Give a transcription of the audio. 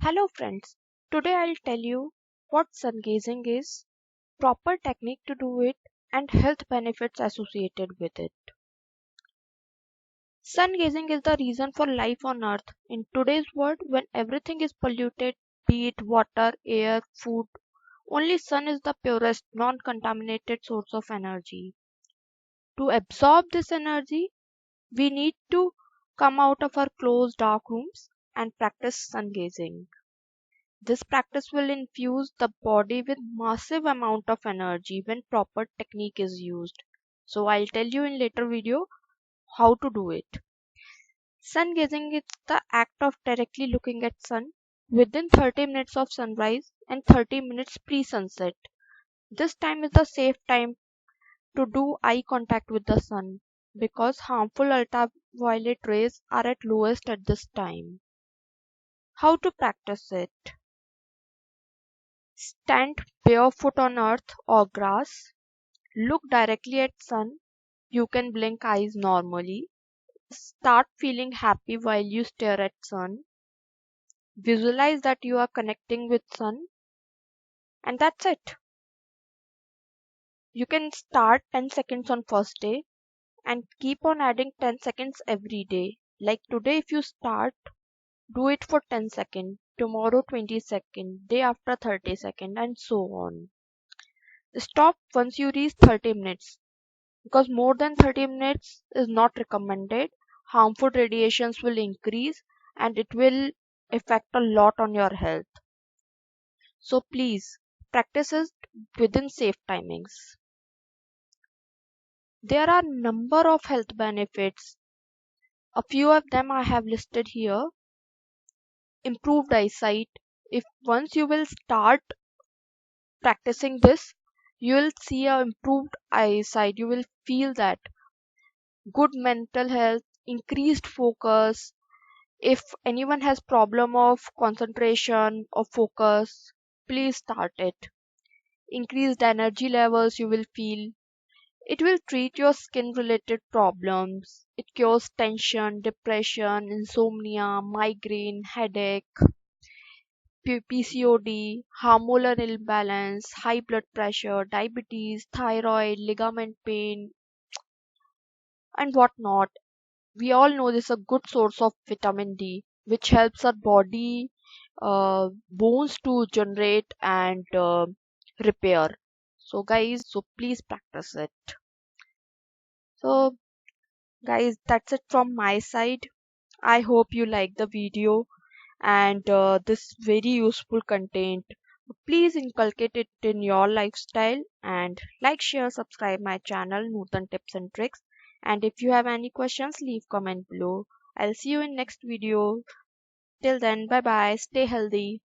Hello friends, today I'll tell you what sungazing is, proper technique to do it, and health benefits associated with it. Sungazing is the reason for life on earth. In today's world, when everything is polluted, be it water, air, food, only sun is the purest, non-contaminated source of energy. To absorb this energy, we need to come out of our closed dark rooms and practice sungazing. This practice will infuse the body with massive amount of energy when proper technique is used. So I'll tell you in later video how to do it. Sun gazing is the act of directly looking at sun within 30 minutes of sunrise and 30 minutes pre-sunset. This time is the safe time to do eye contact with the sun because harmful ultraviolet rays are at lowest at this time. How to practice it? Stand barefoot on earth or grass. Look directly at sun. You can blink eyes normally. Start feeling happy while you stare at sun. Visualize that you are connecting with sun, and that's it. You can start 10 seconds on first day and keep on adding 10 seconds every day. Like today if you start, do it for 10 seconds, tomorrow 20 seconds, day after 30 seconds and so on. Stop once you reach 30 minutes. Because more than 30 minutes is not recommended. Harmful radiations will increase and it will affect a lot on your health. So please practice it within safe timings. There are number of health benefits. A few of them I have listed here. Improved eyesight. If once you will start practicing this, you will see a improved eyesight. You will feel that. Good mental health, increased focus. If anyone has problem of concentration or focus, please start it. Increased energy levels you will feel. It will treat your skin related problems. It cures tension, depression, insomnia, migraine, headache, PCOD, hormonal imbalance, high blood pressure, diabetes, thyroid, ligament pain, and whatnot. We all know this is a good source of vitamin D, which helps our body bones to generate and repair. So guys, so please practice it. So guys, that's it from my side. I hope you like the video and this very useful content. Please inculcate it in your lifestyle and like, share, subscribe my channel Nutan Tips and Tricks. And if you have any questions, leave comment below. I'll see you in next video. Till then, bye bye. Stay healthy.